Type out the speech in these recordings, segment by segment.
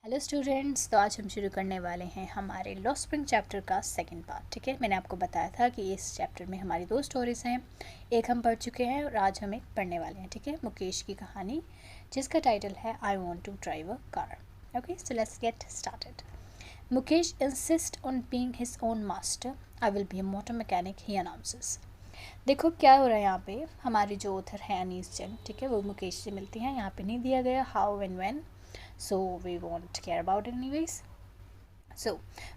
Hello students, तो आज हम शुरू करने वाले हैं हमारे लॉ स्प्रिंग चैप्टर का सेकंड पार्ट। ठीक है, मैंने आपको बताया था कि इस चैप्टर में हमारी दो स्टोरीज हैं। एक हम पढ़ चुके हैं और आज हम एक पढ़ने वाले हैं। ठीक है, मुकेश की कहानी जिसका टाइटल है I want to drive a car. Okay, so let's get started. Mukesh insist on being his own master. I will be a motor mechanic, he announces. देखो क्या हो रहा है यहाँ पे। हमारी जो ऑथर है अनीस जंग, ठीक है, वो मुकेश से मिलती हैं। यहाँ पे नहीं दिया गया how and when, so we want care about anyways. So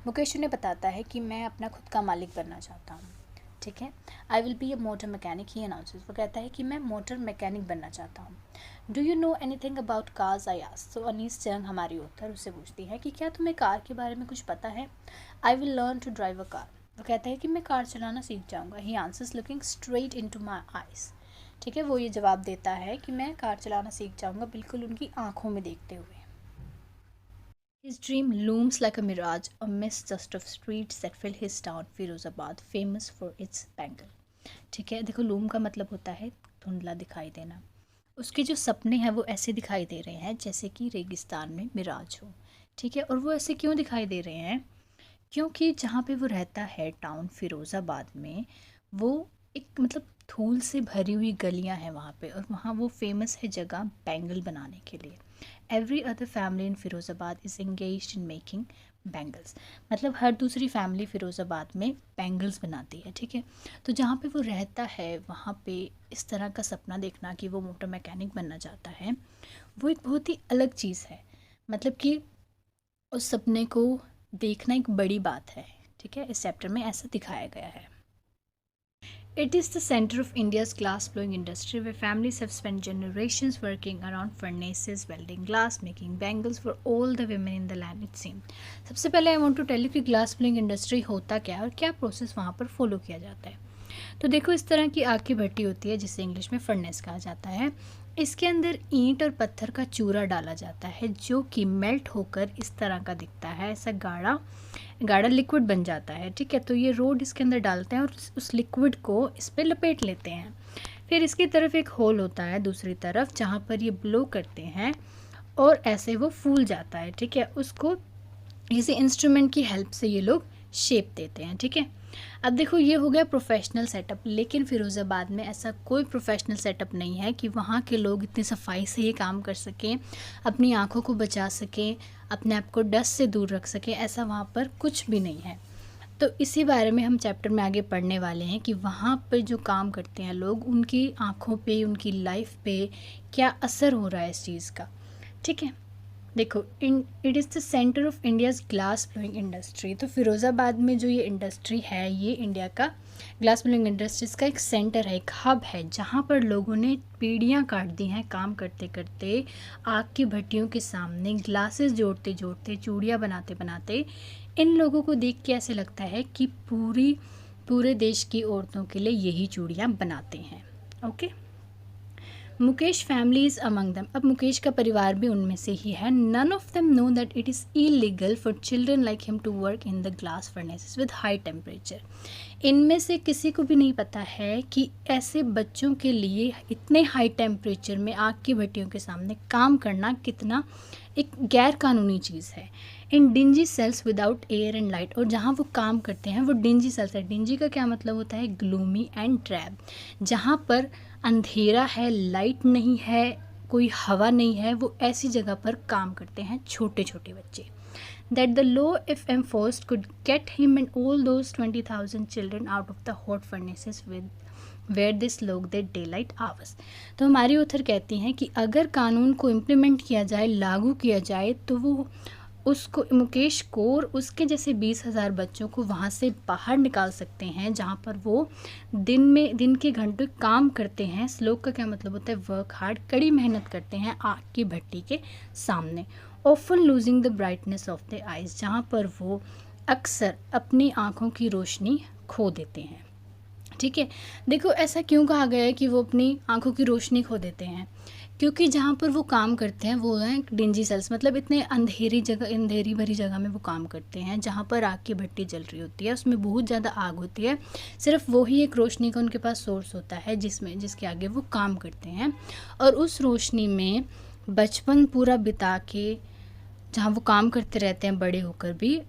Mukesh उन्हें बताता है कि मैं अपना खुद का मालिक बनना चाहता हूँ। ठीक है, I will be a motor mechanic, he announces. वो कहता है कि मैं मोटर मैकेनिक बनना चाहता हूँ। Do you know anything about cars, I asked. तो अनीस जंग हमारी ऑथर उससे पूछती है कि क्या तुम्हें कार के बारे में कुछ पता है। I will learn to drive a car. वो कहता है कि मैं कार चलाना सीख जाऊँगा। He answers looking straight into my eyes. ठीक है, वो ये जवाब देता है कि मैं कार चलाना सीख जाऊँगा, बिल्कुल उनकी आंखों में देखते हुए। His dream looms like a mirage, a mist just of streets that fill his town, Firozabad, famous for its bangle. ठीक है, देखो लूम का मतलब होता है धुंधला दिखाई देना। उसके जो सपने हैं वो ऐसे दिखाई दे रहे हैं जैसे कि रेगिस्तान में मिराज हो। ठीक है, और वो ऐसे क्यों दिखाई दे रहे हैं? क्योंकि जहाँ पे वो रहता है टाउन फिरोज़ाबाद में, वो एक मतलब धूल से भरी हुई गलियाँ हैं वहाँ पे, और वहाँ वो फेमस है जगह बैंगल बनाने के लिए। Every other family in Firozabad is engaged in making bangles. मतलब हर दूसरी फैमिली फिरोज़ाबाद में बैंगल्स बनाती है। ठीक है, तो जहाँ पे वो रहता है वहाँ पे इस तरह का सपना देखना कि वो मोटर मैकेनिक बनना चाहता है, वो एक बहुत ही अलग चीज़ है। मतलब कि उस सपने को देखना एक बड़ी बात है। ठीक है, इस चैप्टर में ऐसा दिखाया गया है। It is the center of India's glass-blowing industry, where families have spent generations working around furnaces, welding glass, making bangles for all the women in the land, it seems. सबसे पहले I want to tell you कि glass blowing industry होता क्या है और क्या process वहाँ पर फॉलो किया जाता है। तो देखो, इस तरह की आग की भट्टी होती है जिसे इंग्लिश में फर्नेस कहा जाता है। इसके अंदर ईंट और पत्थर का चूरा डाला जाता है जो कि मेल्ट होकर इस तरह का दिखता है, ऐसा गाढ़ा गाढ़ा लिक्विड बन जाता है। ठीक है, तो ये रोड इसके अंदर डालते हैं और उस लिक्विड को इस पर लपेट लेते हैं। फिर इसकी तरफ एक होल होता है दूसरी तरफ जहाँ पर ये ब्लो करते हैं और ऐसे वो फूल जाता है। ठीक है, उसको किसी इंस्ट्रूमेंट की हेल्प से ये लोग शेप देते हैं। ठीक है, अब देखो ये हो गया प्रोफेशनल सेटअप, लेकिन फिरोज़ाबाद में ऐसा कोई प्रोफेशनल सेटअप नहीं है कि वहाँ के लोग इतनी सफाई से ये काम कर सकें, अपनी आँखों को बचा सकें, अपने आप को डस्ट से दूर रख सकें। ऐसा वहाँ पर कुछ भी नहीं है। तो इसी बारे में हम चैप्टर में आगे पढ़ने वाले हैं कि वहाँ पर जो काम करते हैं लोग, उनकी आँखों पे, उनकी लाइफ पे क्या असर हो रहा है इस चीज़ का। ठीक है, देखो it is the centre of India's glass blowing industry. तो फिरोज़ाबाद में जो ये इंडस्ट्री है, ये इंडिया का ग्लास ब्लोइंग इंडस्ट्रीज़ का एक सेंटर है, एक हब है, जहाँ पर लोगों ने पीढ़ियाँ काट दी हैं काम करते करते, आग की भट्टियों के सामने ग्लासेस जोड़ते जोड़ते, चूड़ियाँ बनाते बनाते। इन लोगों को देख के ऐसे लगता है कि पूरे देश की औरतों के लिए यही चूड़ियाँ बनाते हैं। Okay, Mukesh family is among दम। अब मुकेश का परिवार भी उनमें से ही है। None of them know that it is illegal for children like him to work in the glass furnaces with high temperature. इनमें से किसी को भी नहीं पता है कि ऐसे बच्चों के लिए इतने हाई टेम्परेचर में आग की भट्टियों के सामने काम करना कितना एक गैर कानूनी चीज़ है। In dingy cells without air and light, और जहाँ वो काम करते हैं वो डिंजी सेल्स है। डिंजी का क्या मतलब होता है? ग्लूमी एंड ड्रैब, जहाँ पर अंधेरा है, लाइट नहीं है, कोई हवा नहीं है, वो ऐसी जगह पर काम करते हैं छोटे छोटे बच्चे। That the law, if enforced, could get him and all those 20,000 children out of the hot furnaces where they slog their daylight hours. तो हमारी ऑथर कहती हैं कि अगर कानून को इम्प्लीमेंट किया जाए, लागू किया जाए, तो वो उसको, मुकेश को और उसके जैसे 20,000 बच्चों को वहाँ से बाहर निकाल सकते हैं, जहाँ पर वो दिन के घंटे काम करते हैं। स्लोक का क्या मतलब होता है? वर्क हार्ड, कड़ी मेहनत करते हैं आग की भट्टी के सामने। Often losing the brightness of the eyes, जहाँ पर वो अक्सर अपनी आँखों की रोशनी खो देते हैं। ठीक है, देखो ऐसा क्यों कहा गया है कि वो अपनी आँखों की रोशनी खो देते हैं? क्योंकि जहाँ पर वो काम करते हैं वो है डिंजी सेल्स, मतलब इतने अंधेरी भरी जगह में वो काम करते हैं जहाँ पर आग की भट्टी जल रही होती है, उसमें बहुत ज़्यादा आग होती है, सिर्फ वही एक रोशनी का उनके पास सोर्स होता है जिसके आगे वो काम करते हैं। और उस रोशनी में बचपन पूरा बिता के जहाँ वो काम करते रहते हैं बड़े होकर भी।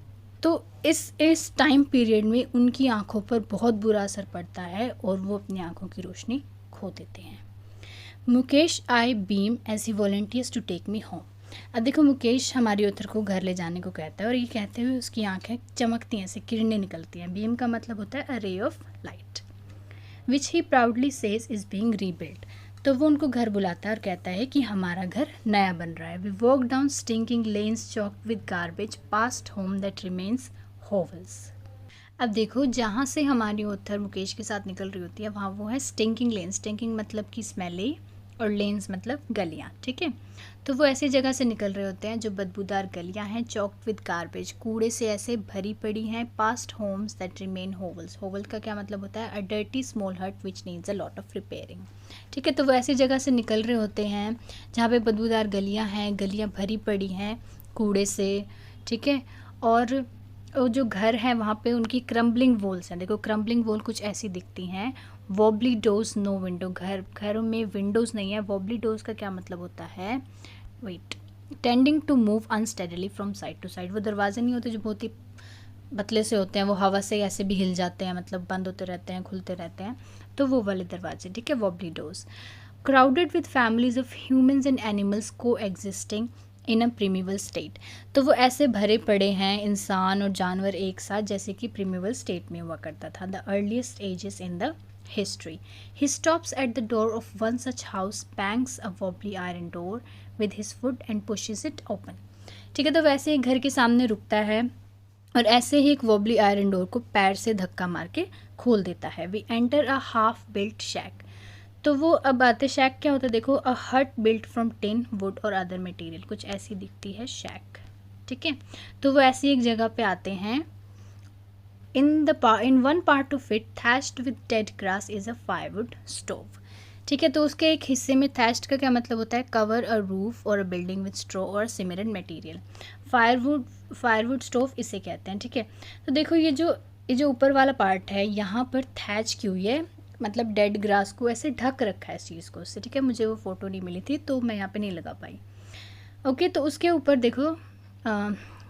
तो इस टाइम पीरियड में उनकी आँखों पर बहुत बुरा असर पड़ता है और वो अपनी आँखों की रोशनी खो देते हैं। Mukesh I beam as he volunteers to take me home. अब देखो, मुकेश हमारी ऑथर को घर ले जाने को कहता है और ये कहते हुए उसकी आंखें चमकती हैं, ऐसे किरणें निकलती हैं। बीम का मतलब होता है a ray of light, which he proudly says is being rebuilt. तो वो उनको घर बुलाता है और कहता है कि हमारा घर नया बन रहा है। We walk down stinking lanes choked with garbage past home that remains hovels. अब देखो, जहाँ से हमारी ऑथर मुकेश के साथ निकल रही होती है वहाँ वो है स्टिंकिंग लेन। स्टिंकिंग मतलब कि स्मेली और लेन्स मतलब गलियाँ, ठीक है। तो वो ऐसी जगह से निकल रहे होते हैं जो बदबूदार गलियाँ हैं, चॉक्ड विद गार्बेज, कूड़े से ऐसे भरी पड़ी हैं। Past homes that remain hovels. Hovel का क्या मतलब होता है? अ डर्टी स्मॉल हट which needs a lot of repairing, ठीक है। तो वो ऐसी जगह से निकल रहे होते हैं जहाँ पे बदबूदार गलियाँ हैं, गलियाँ भरी पड़ी हैं कूड़े से, ठीक है। और वो जो घर है वहाँ पे उनकी क्रम्बलिंग वॉल्स हैं। देखो, क्रम्बलिंग वॉल कुछ ऐसी दिखती हैं। वॉबली डोर्स नो विंडो, घरों में विंडोज़ नहीं है। वॉबली डोर्स का क्या मतलब होता है? Wait, tending to move unsteadily from side to side. वो दरवाजे नहीं होते जो बहुत ही पतले से होते हैं, वो हवा से ऐसे भी हिल जाते हैं, मतलब बंद होते रहते हैं, खुलते रहते हैं, तो वो वाले दरवाजे, ठीक है, wobbly doors. Crowded with families of humans and animals को एग्जिस्टिंग इन अ प्रीमिवल स्टेट। तो वो ऐसे भरे पड़े हैं इंसान और जानवर एक साथ, जैसे कि प्रीमिवल स्टेट में हुआ करता था। The earliest ages in the history. He stops at the door of one such house, bangs a wobbly iron door with his foot and pushes it open, ठीक है। तो वैसे ही घर के सामने रुकता है और ऐसे ही एक वॉबली आयरन डोर को पैर से धक्का मार के खोल देता है। We enter a half built shack. तो वो अब आते, शैक क्या होता है? देखो, अ हट बिल्ट फ्रॉम टिन वुड और अदर मटेरियल, कुछ ऐसी दिखती है शैक, ठीक है। तो वो ऐसी एक जगह पे आते हैं। in one part of it thatched with dead grass is a firewood stove, ठीक है। तो उसके एक हिस्से में thatched का क्या मतलब होता है? कवर अ रूफ और अ बिल्डिंग विद स्ट्रॉ और सिमिलर मटेरियल। फायरवुड स्टोव इसे कहते हैं, ठीक है। तो देखो, ये जो ऊपर वाला पार्ट है यहाँ पर थैच की हुई है, मतलब डेड ग्रास को ऐसे ढक रखा है इस चीज़ को उससे, ठीक है। मुझे वो फ़ोटो नहीं मिली थी तो मैं यहाँ पे नहीं लगा पाई। ओके, तो उसके ऊपर देखो,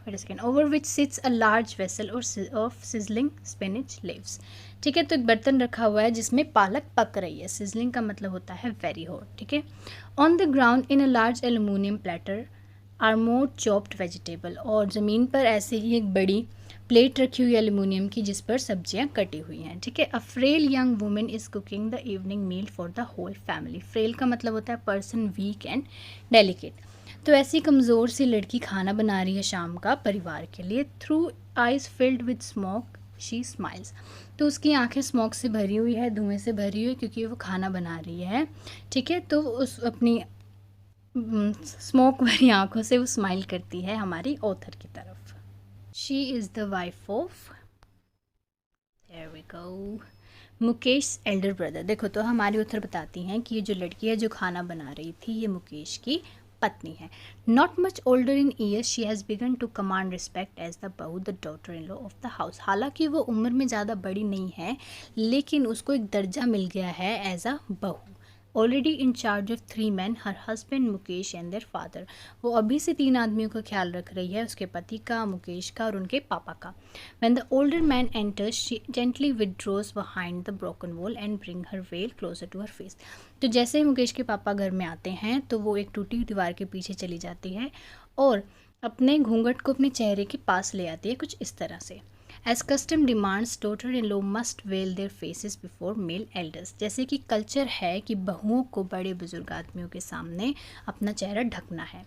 wait a second, over which sits a large vessel और ऑफ सिजलिंग स्पिनिच लीव्स, ठीक है। तो एक बर्तन रखा हुआ है जिसमें पालक पक रही है। सिजलिंग का मतलब होता है वेरी हॉट, ठीक है। On the ground in a large aluminium platter are more chopped vegetable. और ज़मीन पर ऐसे ही एक बड़ी प्लेट रखी हुई है एल्यूमिनियम की जिस पर सब्जियां कटी हुई हैं, ठीक है। A frail young woman is cooking the evening meal for the whole family. Frail का मतलब होता है पर्सन, वीक एंड डेलिकेट। तो ऐसी कमज़ोर सी लड़की खाना बना रही है शाम का परिवार के लिए। Through eyes filled with smoke she smiles. तो उसकी आंखें स्मोक से भरी हुई है, धुएं से भरी हुई है, क्योंकि वो खाना बना रही है, ठीक है। तो उस अपनी स्मोक भरी आंखों से वो स्माइल करती है हमारी ऑथर की तरफ। She is the wife of, there we go, Mukesh elder brother. देखो, तो हमारी ऑथर बताती हैं कि ये जो लड़की है जो खाना बना रही थी ये मुकेश की पत्नी है। Not much older in years she has begun to command respect as the bahu the daughter in law of the house. हालांकि वो उम्र में ज़्यादा बड़ी नहीं है, लेकिन उसको एक दर्जा मिल गया है एज अ बहू। Already in charge of 3 men, her husband Mukesh and their father. वो अभी से 3 आदमियों का ख्याल रख रही है, उसके पति का, मुकेश का और उनके पापा का। When the older man enters, she gently withdraws behind the broken wall and bring her veil closer to her face. तो जैसे ही मुकेश के पापा घर में आते हैं तो वो एक टूटी दीवार के पीछे चली जाती है और अपने घूंघट को अपने चेहरे के पास ले आती है, कुछ इस तरह से। As custom demands, daughter-in-law must veil their faces before male elders. जैसे कि कल्चर है कि बहुओं को बड़े बुजुर्ग आदमियों के सामने अपना चेहरा ढकना है।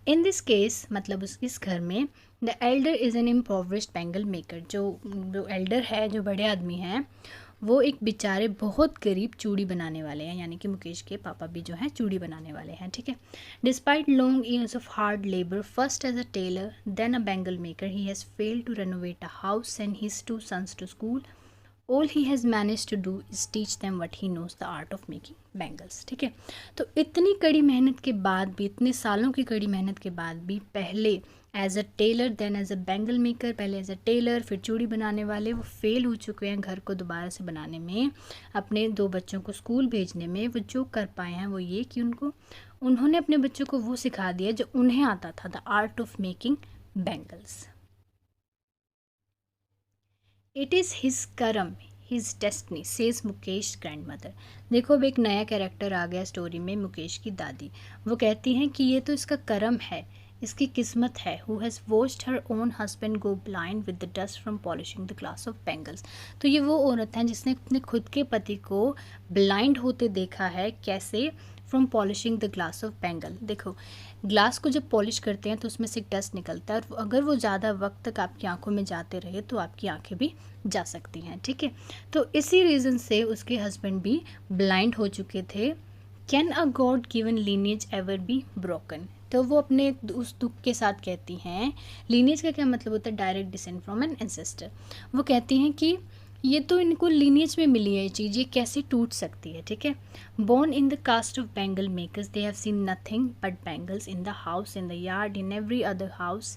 इन दिस केस, मतलब इस घर में, the elder is an impoverished bangle maker. जो एल्डर है, जो बड़े आदमी हैं, वो एक बेचारे बहुत गरीब चूड़ी बनाने वाले हैं, यानी कि मुकेश के पापा भी जो हैं चूड़ी बनाने वाले हैं, ठीक है। Despite long years of hard labour, first as a tailor then a bangle maker, he has failed to renovate a house, send his 2 sons to school all he has manage to do is teach them what he knows the art of making bangles. ठीक है, तो इतनी कड़ी मेहनत के बाद भी, इतने सालों की कड़ी मेहनत के बाद भी, पहले as a tailor then as a bangle maker, पहले एज अ टेलर फिर चूड़ी बनाने वाले, वो फेल हो चुके हैं घर को दोबारा से बनाने में, अपने 2 बच्चों को स्कूल भेजने में। वो जो कर पाए हैं वो ये कि उन्होंने अपने बच्चों को वो सिखा दिया जो उन्हें आता था, the art of making bangles. It is his karam his destiny says Mukesh grandmother. देखो अब एक नया कैरेक्टर आ गया स्टोरी में, मुकेश की दादी। वो कहती हैं कि ये तो इसका करम है, इसकी किस्मत है। Who has watched her own husband go blind with the dust from polishing the glass of bangles. तो ये वो औरत है जिसने अपने खुद के पति को ब्लाइंड होते देखा है, कैसे, from polishing the glass of bangle. देखो ग्लास को जब पॉलिश करते हैं तो उसमें से डस्ट निकलता है, और अगर वो ज़्यादा वक्त तक आपकी आंखों में जाते रहे तो आपकी आंखें भी जा सकती हैं। ठीक है, तो इसी रीज़न से उसके हस्बैंड भी ब्लाइंड हो चुके थे। Can a God given lineage ever be broken. तो वो अपने उस दुख के साथ कहती हैं, लीनियज का क्या मतलब होता है, direct decent from N ancestor. वो कहती हैं कि ये तो इनको लीनियज में मिली है ये चीज़, ये कैसे टूट सकती है। ठीक है, born in the caste of bangle makers they have seen nothing but bangles in the house, in the yard, in every other house,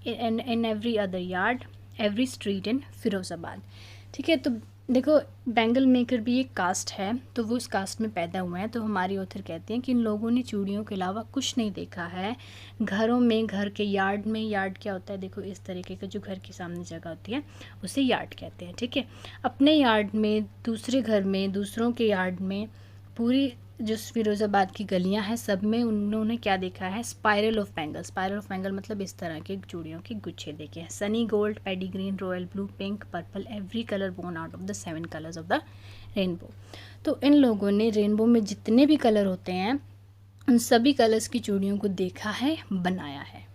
in every other yard, every street in Firozabad. ठीक है, तो देखो बैंगल मेकर भी एक cast है, तो वो इस कास्ट में पैदा हुए हैं। तो हमारी ऑथर कहते हैं कि इन लोगों ने चूड़ियों के अलावा कुछ नहीं देखा है घरों में, घर के यार्ड में। यार्ड क्या होता है, देखो इस तरीके का जो घर के सामने जगह होती है उसे यार्ड कहते हैं। ठीक है, अपने यार्ड में, दूसरे घर में, दूसरों के यार्ड में, पूरी जो फिरोज़ाबाद की गलियां हैं सब में उन्होंने क्या देखा है, spiral of bangle. Spiral of bangle मतलब इस तरह के चूड़ियों के गुच्छे देखे हैं। Sunny gold, paddy green, royal blue, pink, purple, every colour born out of the 7 colours of the rainbow. तो इन लोगों ने रेनबो में जितने भी कलर होते हैं उन सभी कलर्स की चूड़ियों को देखा है, बनाया है।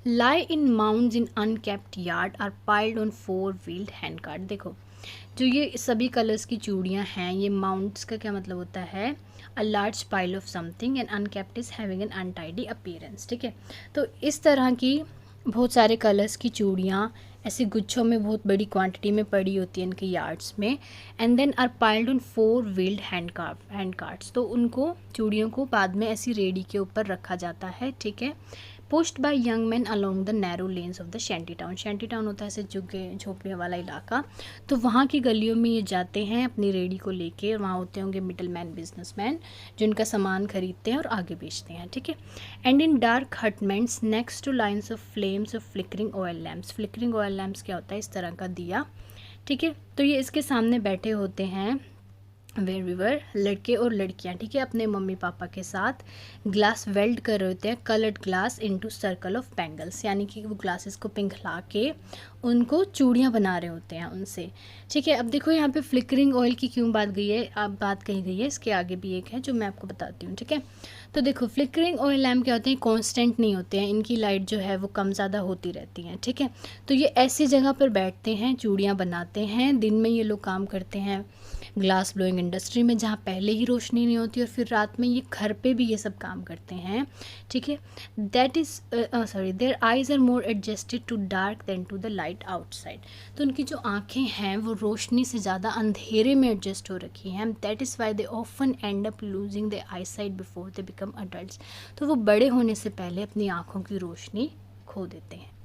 Lie in mounds in unkempt yard are piled on 4 wheeled hand cart. देखो जो ये सभी कलर्स की चूड़ियाँ हैं, ये माउंट्स का क्या मतलब होता है, a large pile of something and unkempt is having an untidy appearance. ठीक है, तो इस तरह की बहुत सारे कलर्स की चूड़ियाँ ऐसे गुच्छों में बहुत बड़ी क्वांटिटी में पड़ी होती है इनके यार्ड्स में, and then are piled on 4 wheeled hand carts. तो उनको चूड़ियों को बाद में ऐसी रेडी के ऊपर रखा जाता है। ठीक है, post by young man along the narrow lanes of the shanty town. Shanty town होता है ऐसे झुग्गे झोपड़ियों वाला इलाका, तो वहाँ की गलियों में ये जाते हैं अपनी रेडी को लेके, और वहाँ होते होंगे मिडल मैन, बिजनेसमैन, जो इनका सामान खरीदते हैं और आगे बेचते हैं। ठीक है, and in dark hutments next two lines of flames of flickering oil lamps. Flickering oil lamps क्या होता है, इस तरह का दिया। ठीक है, तो ये इसके सामने बैठे होते हैं वेयर लड़के और लड़कियां। ठीक है, अपने मम्मी पापा के साथ ग्लास वेल्ड कर रहे होते हैं, coloured glass into circle of bangles, यानी कि वो ग्लासेस को पिघला के उनको चूड़ियाँ बना रहे होते हैं उनसे। ठीक है, अब देखो यहाँ पे फ्लिकरिंग ऑयल की क्यों बात गई है, अब बात कही गई है, इसके आगे भी एक है जो मैं आपको बताती हूँ। ठीक है, तो देखो फ्लिकरिंग ऑयल लैम्प क्या होते हैं, कांस्टेंट नहीं होते हैं, इनकी लाइट जो है वो कम ज़्यादा होती रहती हैं। ठीक है, तो ये ऐसी जगह पर बैठते हैं, चूड़ियाँ बनाते हैं। दिन में ये लोग काम करते हैं ग्लास ब्लोइंग इंडस्ट्री में, जहाँ पहले ही रोशनी नहीं होती, और फिर रात में ये घर पे भी ये सब काम करते हैं। ठीक है, that is their eyes are more adjusted to dark than to the light outside. तो उनकी जो आँखें हैं वो रोशनी से ज़्यादा अंधेरे में एडजस्ट हो रखी हैं। That is why they often and up losing the I site before they become adults. तो वो बड़े होने से पहले अपनी आँखों की रोशनी खो देते हैं।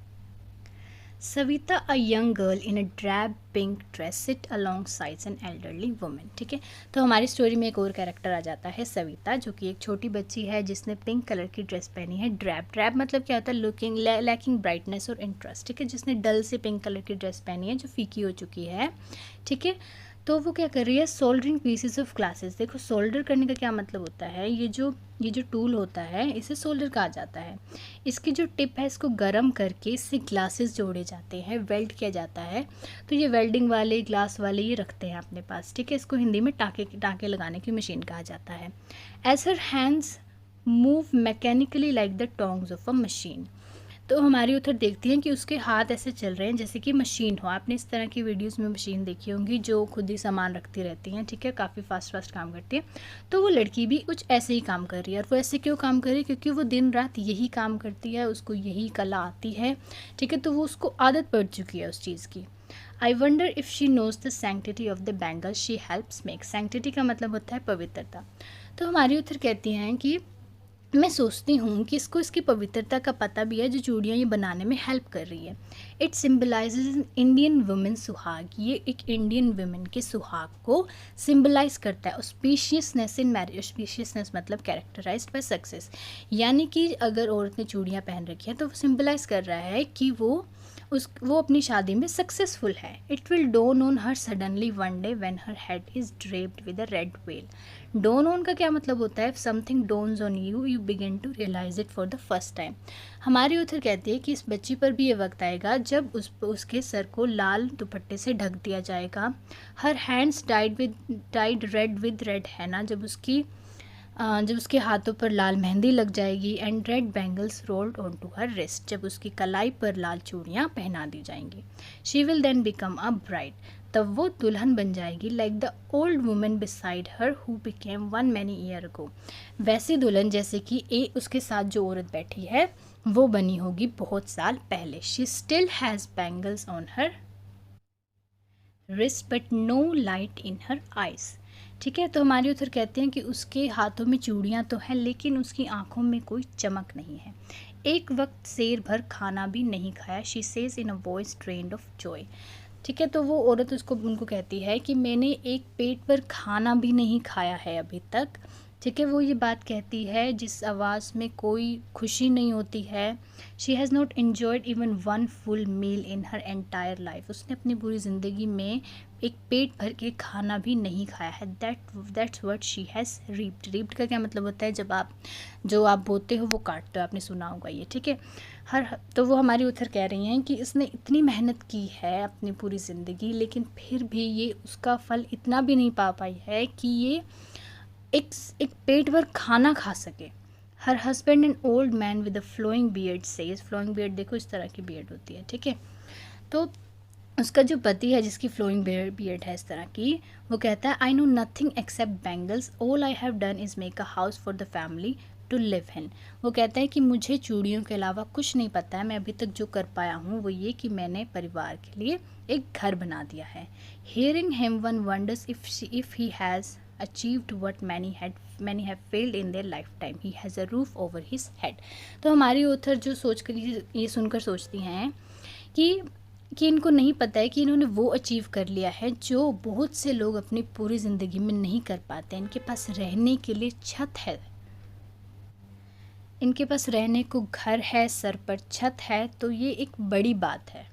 Savita a young girl in a drab pink dress sit along sides an elderly women. ठीक है, तो हमारी स्टोरी में एक और कैरेक्टर आ जाता है सविता, जो कि एक छोटी बच्ची है जिसने पिंक कलर की ड्रेस पहनी है। ड्रैब मतलब क्या होता है, लुकिंग लैकिंग ब्राइटनेस और इंटरेस्ट। ठीक है, जिसने डल से पिंक कलर की ड्रेस पहनी है जो फीकी हो चुकी है। ठीक है, तो वो क्या कर रही है, सोल्डरिंग पीसेस ऑफ ग्लासेस। देखो सोल्डर करने का क्या मतलब होता है, ये जो टूल होता है इसे सोल्डर कहा जाता है। इसकी जो टिप है इसको गर्म करके इससे ग्लासेस जोड़े जाते हैं, वेल्ड किया जाता है। तो ये वेल्डिंग वाले ग्लास वाले ये रखते हैं अपने पास। ठीक है, इसको हिंदी में टाँके लगाने की मशीन कहा जाता है। As her hands move mechanically like the tongs of a machine. तो हमारी उधर देखती हैं कि उसके हाथ ऐसे चल रहे हैं जैसे कि मशीन हो। आपने इस तरह की वीडियोस में मशीन देखी होंगी जो खुद ही सामान रखती रहती हैं, ठीक है, काफ़ी फास्ट काम करती है। तो वो लड़की भी कुछ ऐसे ही काम कर रही है। और वो ऐसे क्यों काम कर रही है? क्योंकि वो दिन रात यही काम करती है, उसको यही कला आती है, ठीक है, तो वो उसको आदत पड़ चुकी है उस चीज़ की। I wonder if she knows the sanctity of the bangle she helps make. Sanctity का मतलब होता है पवित्रता। तो हमारी उधर कहती हैं कि मैं सोचती हूँ कि इसको इसकी पवित्रता का पता भी है जो चूड़ियाँ ये बनाने में हेल्प कर रही है। इट सिम्बलाइजेज इंडियन वुमेन सुहाग। ये एक इंडियन वुमेन के सुहाग को सिम्बलाइज करता है। Auspiciousness in marriage. ऑस्पिशियसनेस मतलब कैरेक्टराइज्ड बाय सक्सेस, यानी कि अगर औरत ने चूड़ियाँ पहन रखी हैं तो वो सिम्बलाइज कर रहा है कि वो अपनी शादी में सक्सेसफुल है। It will dawn on her suddenly one day when her head is draped with a red veil. Dawn on का क्या मतलब होता है? Something dawns on you, you begin to realise it for the first time. हमारी उधर कहती है कि इस बच्ची पर भी ये वक्त आएगा जब उसके सर को लाल दुपट्टे से ढक दिया जाएगा। Her hands tied red with red henna. जब उसके हाथों पर लाल मेहंदी लग जाएगी। And red bangles rolled on to her wrist. जब उसकी कलाई पर लाल चूड़ियाँ पहना दी जाएंगी। She will then become a bride. तब वो दुल्हन बन जाएगी। Like the old women beside her who became one many year ago. वैसी दुल्हन जैसे कि उसके साथ जो औरत बैठी है वो बनी होगी बहुत साल पहले। She still has bangles on her wrist but no light in her eyes. ठीक है, तो हमारी उधर कहते हैं कि उसके हाथों में चूड़ियाँ तो हैं लेकिन उसकी आंखों में कोई चमक नहीं है। एक वक्त शेर भर खाना भी नहीं खाया। She says in a voice trend of Joy. ठीक है, तो वो औरत उनको कहती है कि मैंने एक पेट भर खाना भी नहीं खाया है अभी तक। ठीक है, वो ये बात कहती है जिस आवाज़ में कोई खुशी नहीं होती है। She has not enjoyed even one full meal in her entire life. उसने अपनी पूरी ज़िंदगी में एक पेट भर के खाना भी नहीं खाया है। That's what she has reaped. Reaped का क्या मतलब होता है? जो आप बोते हो वो काटते हो। आपने सुना होगा ये, ठीक है। तो वो हमारी उधर कह रही हैं कि इसने इतनी मेहनत की है अपनी पूरी ज़िंदगी लेकिन फिर भी ये उसका फल इतना भी नहीं पा पाई है कि ये एक पेट भर खाना खा सके। Her husband an old man with a flowing beard says. Flowing beard देखो इस तरह की बियर्ड होती है, ठीक है। तो उसका जो पति है जिसकी फ्लोइंग बियर्ड है इस तरह की, वो कहता है I know nothing except bangles. All I have done is make a house for the family to live in. वो कहता है कि मुझे चूड़ियों के अलावा कुछ नहीं पता है। मैं अभी तक जो कर पाया हूँ वो ये कि मैंने परिवार के लिए एक घर बना दिया है। Hearing him one wonders if he has achieved what many have failed in their lifetime. He has a roof over his head. तो हमारी ऑथर जो सोचकर ये सुनकर सोचती हैं कि इनको नहीं पता है कि इन्होंने वो अचीव कर लिया है जो बहुत से लोग अपनी पूरी ज़िंदगी में नहीं कर पाते। इनके पास रहने के लिए छत है, इनके पास रहने को घर है, सर पर छत है, तो ये एक बड़ी बात है।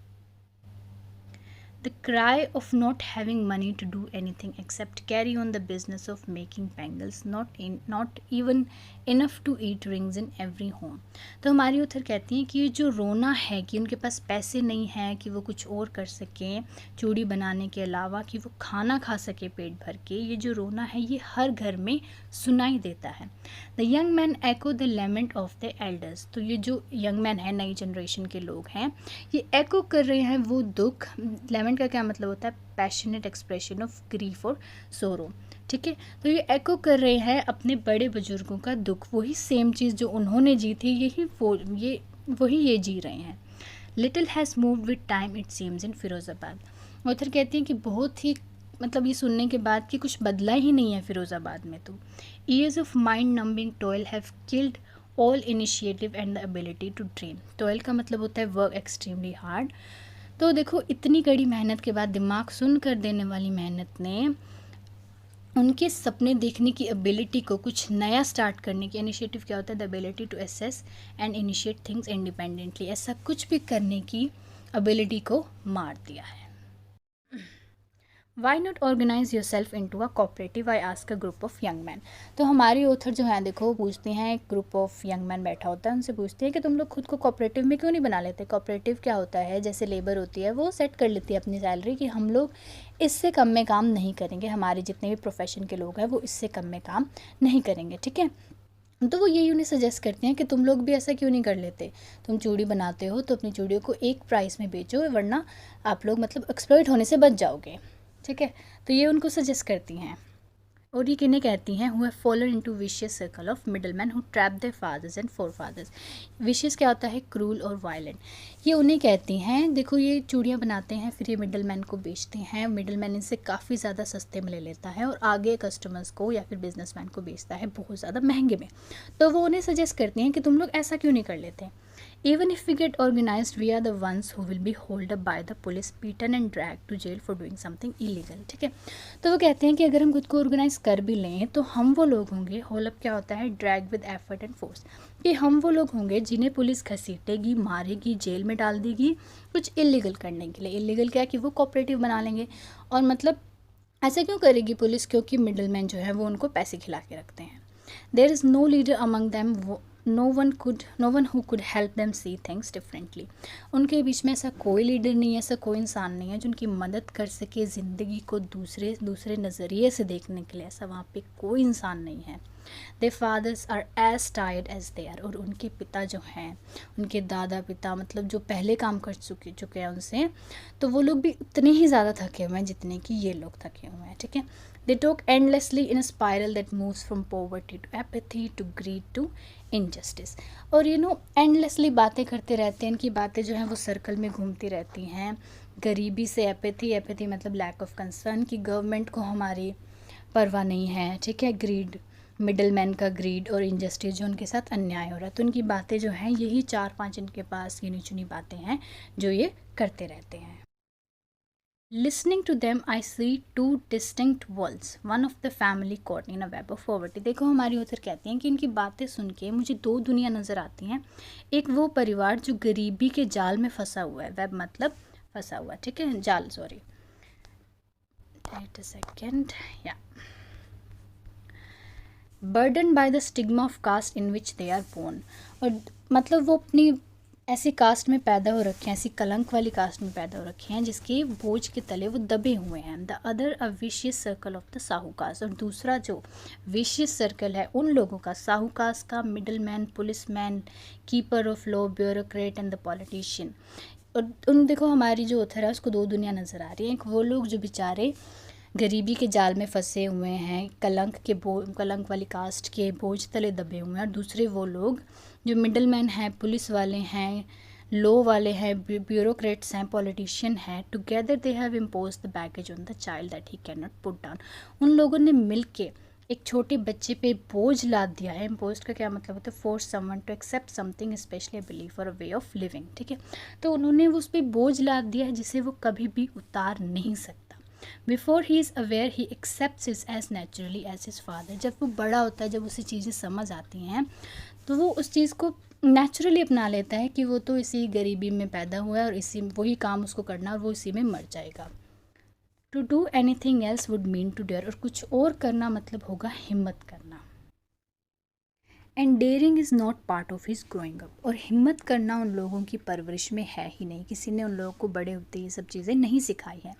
The cry of not having money to do anything except carry on the business of making bangles, not even enough to eat rings in every home. तो हमारी उधर कहती हैं कि ये जो रोना है कि उनके पास पैसे नहीं हैं कि वो कुछ और कर सकें चूड़ी बनाने के अलावा, कि वो खाना खा सके पेट भर के, ये जो रोना है ये हर घर में सुनाई देता है। The young man echo the lament of the elders. तो ये जो यंग मैन है, नई जनरेशन के लोग हैं, ये एको कर रहे हैं वो दुख। लेमेंट का क्या मतलब होता है? पैशनेट एक्सप्रेशन ऑफ ग्रीफ और सोरो। ठीक है, तो ये एको कर रहे हैं अपने बड़े बुजुर्गों का दुख। वही सेम चीज़ जो उन्होंने जी थी वही ये जी रहे हैं। Little has moved with time it seems in Firozabad. Author कहती हैं कि बहुत ही मतलब ये सुनने के बाद कि कुछ बदला ही नहीं है फिरोज़ाबाद में। तो years of mind numbing toil have killed all initiative and the ability to dream. Toil का मतलब होता है वर्क एक्सट्रीमली हार्ड। तो देखो इतनी कड़ी मेहनत के बाद, दिमाग सुन कर देने वाली मेहनत ने उनके सपने देखने की एबिलिटी को, कुछ नया स्टार्ट करने की, इनिशिएटिव क्या होता है? The ability to assess and initiate things independently, ऐसा कुछ भी करने की एबिलिटी को मार दिया है। Why not organise yourself into a cooperative, I ask a group of young man. तो हमारी ऑथर जो है देखो पूछते हैं, एक ग्रुप ऑफ यंग मैन बैठा होता है, उनसे पूछते हैं कि तुम लोग खुद को कोऑपरेटिव में क्यों नहीं बना लेते। कोऑपरेटिव क्या होता है? जैसे लेबर होती है, वो सेट कर लेती है अपनी सैलरी कि हम लोग इससे कम में काम नहीं करेंगे, हमारे जितने भी प्रोफेशन के लोग हैं वो इससे कम में काम नहीं करेंगे। ठीक है, तो वो यही उन्हें सजेस्ट करते हैं कि तुम लोग भी ऐसा क्यों नहीं कर लेते, तुम चूड़ी बनाते हो तो अपनी चूड़ियों को एक प्राइस में बेचो, वरना आप लोग मतलब एक्सप्लॉइट होने से बच जाओगे, ठीक है। तो ये उनको सजेस्ट करती हैं। और ये किन्हें कहती हैं, who have fallen into vicious circle of middle man who trap their fathers and forefathers. Vicious क्या होता है, क्रूल और वायलेंट। ये उन्हें कहती हैं, देखो ये चूड़ियाँ बनाते हैं, फिर ये मिडल मैन को बेचते हैं, मिडल मैन इनसे काफ़ी ज़्यादा सस्ते में ले लेता है और आगे कस्टमर्स को या फिर बिजनेस मैन को बेचता है बहुत ज़्यादा महंगे में। तो वो उन्हें सजेस्ट करती हैं कि तुम लोग ऐसा क्यों नहीं कर लेते। Even if we get organized, we are the ones who will be held up by the police, beaten and dragged to jail for doing something illegal, ठीक है। तो वो कहते हैं कि अगर हम खुद को ऑर्गेनाइज कर भी लें तो हम वो लोग होंगे, होल्ड अप क्या होता है, drag with effort and force, कि हम वो लोग होंगे जिन्हें पुलिस घसीटेगी, मारेगी, जेल में डाल देगी कुछ इलीगल करने के लिए। इलीगल क्या, कि वो कोऑपरेटिव बना लेंगे। और मतलब ऐसा क्यों करेगी पुलिस, क्योंकि मिडल मैन जो है वो उनको पैसे खिला के रखते हैं। There is no leader among them, no one who could help them see things differently. उनके बीच में ऐसा कोई लीडर नहीं है, ऐसा कोई इंसान नहीं है जो उनकी मदद कर सके ज़िंदगी को दूसरे नज़रिए से देखने के लिए। ऐसा वहाँ पे कोई इंसान नहीं है। Their fathers are as tired as they are. और उनके पिता जो हैं, उनके दादा पिता मतलब जो पहले काम कर चुके हैं उनसे, तो वो लोग भी उतने ही ज़्यादा थके हुए हैं जितने कि ये लोग थके हुए हैं, ठीक है। They talk endlessly in a spiral that moves from poverty to apathy to greed to injustice. और एंडलेसली बातें करते रहते हैं। इनकी बातें जो हैं वो सर्कल में घूमती रहती हैं। गरीबी से एपैथी, एपैथी मतलब लैक ऑफ कंसर्न, कि गवर्नमेंट को हमारी परवाह नहीं है, ठीक है। ग्रीड, मिडल मैन का ग्रीड, और इनजस्टिस जो उनके साथ अन्याय हो रहा है। तो उनकी बातें जो हैं, यही 4-5 इनके पास गिनी चुनी बातें हैं जो ये करते रहते हैं। Listening to them, I see two distinct worlds. One of the family caught in a web of poverty. देखो हमारी ऑथर कहती हैं कि इनकी बातें सुन के मुझे दो दुनिया नज़र आती हैं। एक वो परिवार जो गरीबी के जाल में फंसा हुआ है, वेब मतलब फंसा हुआ, ठीक है, जाल, सॉरी, वेट अ सेकेंड, या burden by the stigma of caste in which they are born. और मतलब वो अपनी ऐसी कास्ट में पैदा हो रखे हैं, ऐसी कलंक वाली कास्ट में पैदा हो रखे हैं जिसके बोझ के तले वो दबे हुए हैं। The other a vicious circle of the Sahu caste. और दूसरा जो विशियस सर्कल है उन लोगों का, साहू कास्ट का, middle man, police man, keeper of law, bureaucrat and the politician. और उन देखो हमारी जो ऑथर है उसको दो दुनिया नज़र आ रही है। एक वो लोग जो बेचारे गरीबी के जाल में फंसे हुए हैं, कलंक वाली कास्ट के बोझ तले दबे हुए हैं, और दूसरे वो लोग जो मिडल मैन हैं, पुलिस वाले हैं, लॉ वाले हैं, ब्यूरोक्रेट्स हैं, पॉलिटिशियन हैं। Together they have impose the baggage on the child that he can not put down. उन लोगों ने मिल के एक छोटे बच्चे पे बोझ लाद दिया है। इम्पोज का क्या मतलब होता है, force someone to accept something, specially belief और अ वे ऑफ लिविंग, ठीक है। तो उन्होंने उस पर बोझ लाद दिया है जिसे वो कभी भी उतार नहीं सकता। Before he is aware he accepts is as naturally as his father. जब वो बड़ा होता है, जब उसे चीज़ें समझ आती हैं, तो वो उस चीज़ को नेचुरली अपना लेता है कि वो तो इसी गरीबी में पैदा हुआ है और इसी वही काम उसको करना और वो इसी में मर जाएगा। To do anything else would mean to dare. और कुछ और करना मतलब होगा हिम्मत करना। And daring is not part of his growing up. और हिम्मत करना उन लोगों की परवरिश में है ही नहीं। किसी ने उन लोगों को बड़े होते ये सब चीज़ें नहीं सिखाई हैं।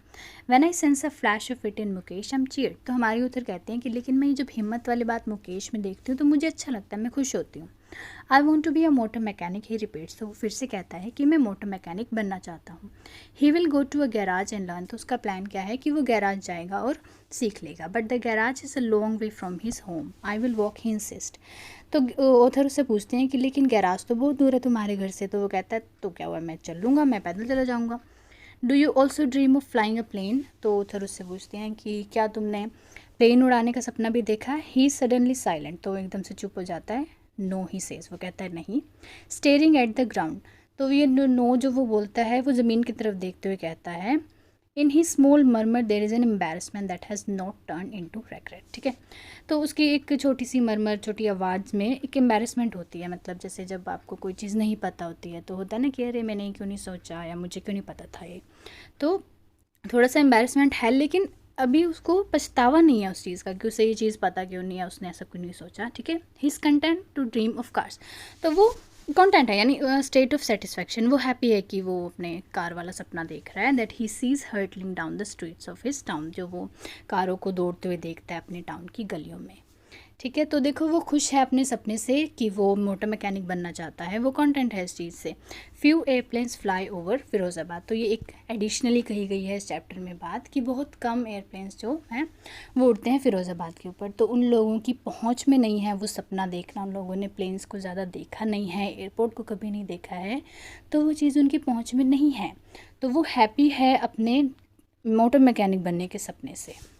When I sense a flash of it in Mukesh I am cheered. तो हमारी उधर कहते हैं कि लेकिन मैं ये जब हिम्मत वाली बात मुकेश में देखती हूँ तो मुझे अच्छा लगता है, मैं खुश होती हूँ। I want to be a motor mechanic, he repeats. तो वो फिर से कहता है कि मैं मोटर मैकेनिक बनना चाहता हूँ। He will go to a garage and learn. तो उसका प्लान क्या है कि वो गैराज जाएगा और सीख लेगा। But the garage is a long way from his home, I will walk, he insist. तो ऑथर उससे पूछते हैं कि लेकिन गैराज तो बहुत दूर है तुम्हारे घर से। तो वो कहता है तो क्या हुआ, मैं चल लूँगा, मैं पैदल चला जाऊँगा। Do you also dream of flying a plane. तो ऑथर उससे पूछते हैं कि क्या तुमने प्लेन उड़ाने का सपना भी देखा है। He suddenly silent. तो एकदम से चुप हो जाता है। No he says. वो कहता है नहीं। Staring at the ground. तो ये नो जो वो बोलता है वो ज़मीन की तरफ देखते हुए कहता है in he small murmur there is an embarrassment that has not turn into regret, ठीक है। तो उसकी एक छोटी सी मरमर, छोटी आवाज़ में एक एम्बेरसमेंट होती है। मतलब जैसे जब आपको कोई चीज़ नहीं पता होती है तो होता है ना कि अरे मैंने क्यों नहीं सोचा या मुझे क्यों नहीं पता था ये। तो थोड़ा सा एम्बेरसमेंट है, लेकिन अभी उसको पछतावा नहीं है उस चीज़ का कि उसे ये चीज़ पता क्यों नहीं है, उसने ऐसा क्यों नहीं सोचा, ठीक है। He is content to dream of cars. तो वो कॉन्टेंट है, यानी स्टेट ऑफ सेटिस्फैक्शन। वो हैप्पी है कि वो अपने कार वाला सपना देख रहा है। That he sees hurtling down the streets of his town. जो वो कारों को दौड़ते हुए देखता है अपने टाउन की गलियों में। ठीक है। तो देखो वो खुश है अपने सपने से कि वो मोटर मैकेनिक बनना चाहता है, वो कॉन्टेंट है इस चीज़ से। Few airplanes fly over Firozabad, तो ये एक एडिशनली कही गई है इस चैप्टर में बात कि बहुत कम एयरप्लेन्स जो हैं वो उड़ते हैं फ़िरोज़ाबाद के ऊपर। तो उन लोगों की पहुंच में नहीं है वो सपना देखना, उन लोगों ने प्लेन्स को ज़्यादा देखा नहीं है, एयरपोर्ट को कभी नहीं देखा है, तो वो चीज़ उनकी पहुँच में नहीं है। तो वो हैप्पी है अपने मोटर मैकेनिक बनने के सपने से।